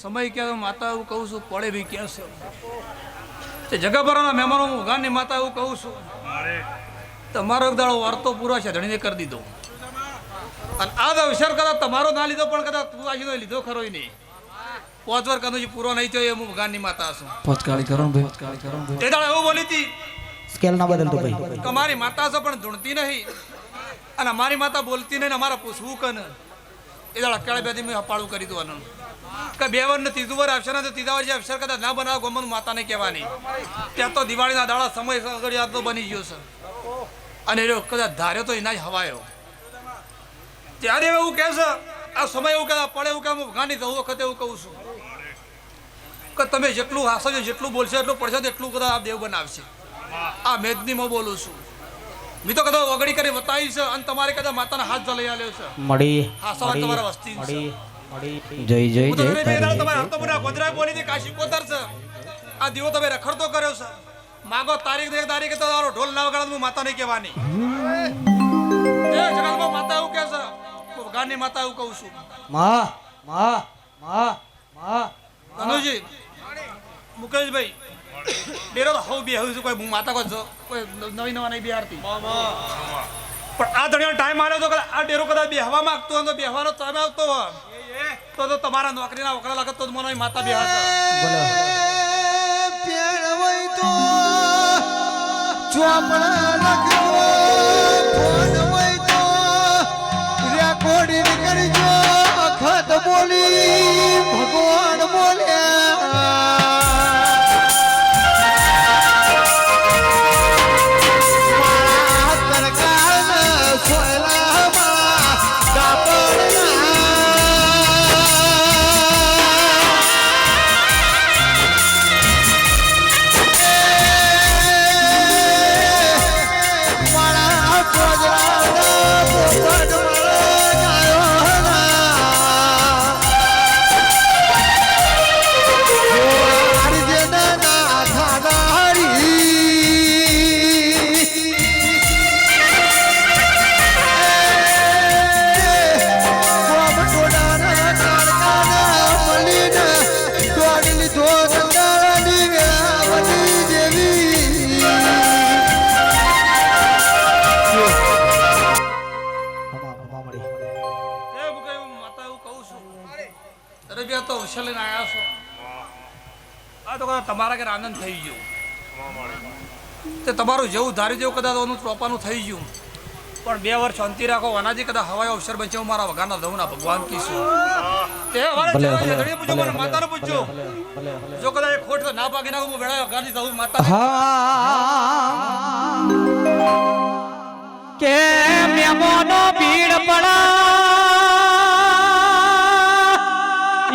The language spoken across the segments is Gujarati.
સમય ક્યાં માતા એવું કહું છું પડે બી ક્યાં છે તે જગાભરાના મહેમાનો હું ગાની માતા એવું કહું છું તમારો એક દાડો વાર્તો પૂરો છે ધણીને કરી દીધો અને આ અવસર કદાચ તમારો ના લીધો પણ કદાચ તું આજે લીધો ખરો નહીં 5 વાર કદું પૂરો નહીં થયો એ હું ગાની માતા છું પોચકાળી કરો ભાઈ પોચકાળી કરો તે દાડો એવું બોલી હતી સ્કેલ ના બદલતો ભાઈ તમારી માતા છે પણ ધૂણતી નહીં અને અમારી માતા બોલતી નહીં ને અમારા પૂછવું કન એ દાડા અકેળે બેથી મેં હપાળું કરી દઉં આનંદ કે 2 વાર ને 3 વાર અવસર ને 3 વાર જે અવસર કદાચ ના બનાવો ગમન માતાને કહેવાની ત્યાં તો દિવાળીના દાડા સમય આગળ યાદ તો બની ગયો છે અને એ કદાચ ધાર્યો તો એના જ હવાયો ત્યારે એવું કહે છે આ સમય એવું કદાચ પડે એવું કે હું ગાની જવું વખતે એવું કહું છું કે તમે જેટલું હાસજો જેટલું બોલશો એટલું પડશે એટલું કદાચ આ દેવ બનાવશે આ મેદનીમાં બોલું છું મેં તો કદાચ ઓગળી કરી બતાવી છે અને તમારે કદાચ માતાના હાથ લઈ આવ્યો છે મળી હા સવાર તમારા વસ્તી મળી જય જય જય તમારે હાથ તો બધા ગોધરા બોલી હતી કાશી કોતર છે આ દીવો તમે રખડતો કર્યો છે માગો તારીખ તો તારો ઢોલ ના વગાડ હું માતા નહીં કહેવાની એ જગતમાં માતા એવું કહે છે ગાની માતા એવું કહું છું માં માં માં માં ધનુજી મુકેશભાઈ ડેરો તો હવ બે હવે કોઈ હું માતા કોઈ નવી નવા નહીં બિહારતી પણ આ ધણીનો ટાઈમ આવ્યો તો આ ડેરો કદાચ બેહવા માંગતો હોય તો બેહવાનો ટાઈમ આવતો હોય તો તમારા નોકરીના વકડા લાગત તો મને માતા બેહાશે પેણવઈ તો ચોપડા લખ્યો ફોનવઈ તો રેકોર્ડિંગ કરજો અખત બોલી ભગવાન બોલ્યા તમારા ઘરે આનંદ થઈ ગયો તે તમારું જેવું ધાર્યું જેવું કદાચ ઓનું ચોપાનું થઈ ગયું પણ 2 વર્ષ શાંતિ રાખો અનાજી કદાચ હવાયો અવસર બનશે મારા વગાના દઉંના ભગવાન કીશું તે માતાને પૂછજો જો કદાચ ખોટ ના પાકી નાખું હું વેળા વગાની દઉં માતા કે મેમોનો ભીડ પડા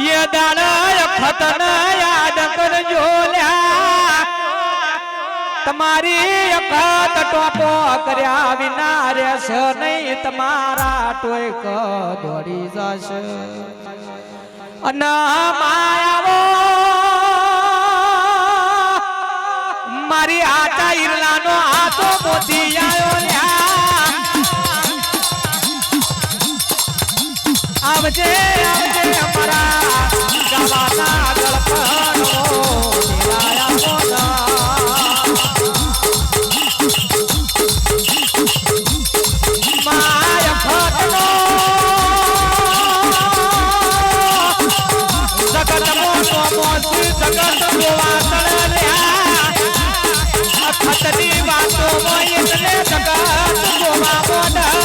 ये दाड़ा खतन याद करजो ल्या તમારી અખત ટોપો કર્યા વિના રહેશે નહીં તમારા ટોયક દોડી જશે અને માયાવો મારી આટા ઈરલાનો આતો મોતી આયો લ્યા આવજે આવજે અમારા ગાવાના ગળપણો નિરાયા મોના માય ફટનો જગત મોનો મોસી જગત ગોવા તળલ્યા અખતની વાતો મોય એટલે જગત ગોવા મોના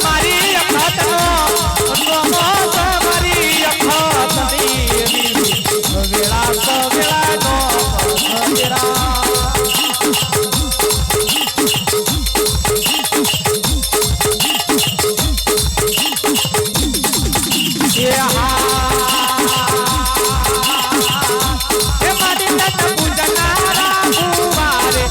મારી અખતનો પૂજનારા ભુવારે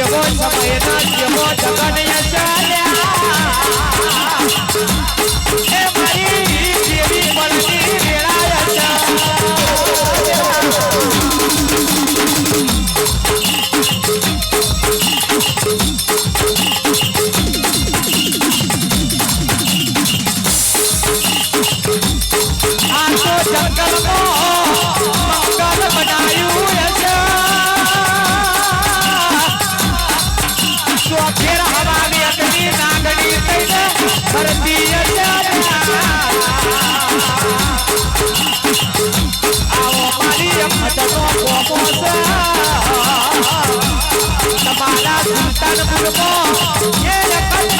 એવો સમયના જેવો જગન યશાલ્યા એ મારી દેવી બળની વેળા આ તો જંગલમાં મંગલ બનાયું યશા ફેર હવાની અગ્નિ નાગણી થઈને ધરતી આવો મારી અખતનો કોમો છે તમારા સુલતાનપુરમાં એ રખત